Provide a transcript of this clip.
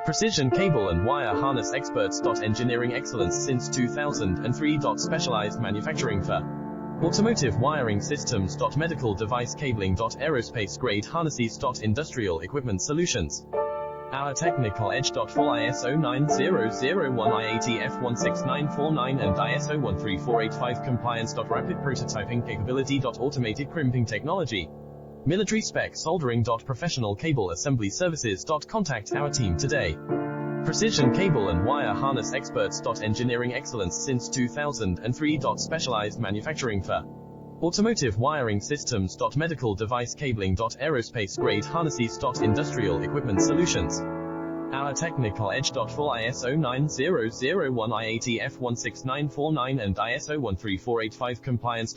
Precision cable and wire harness experts. Engineering excellence since 2003. Specialized manufacturing for automotive wiring systems. Medical device cabling. Aerospace grade harnesses. Industrial equipment solutions. Our technical edge. Full ISO 9001 IATF 16949 and ISO 13485 compliance. Rapid prototyping capability. Automated crimping technology. Military spec soldering. Professional cable assembly services. Contact our team today. Precision cable and wire harness experts. Engineering excellence since 2003. Specialized manufacturing for automotive wiring systems. Medical device cabling. Aerospace grade harnesses. Industrial equipment solutions. Our technical edge. Full ISO 9001 IATF 16949 and ISO 13485 compliance.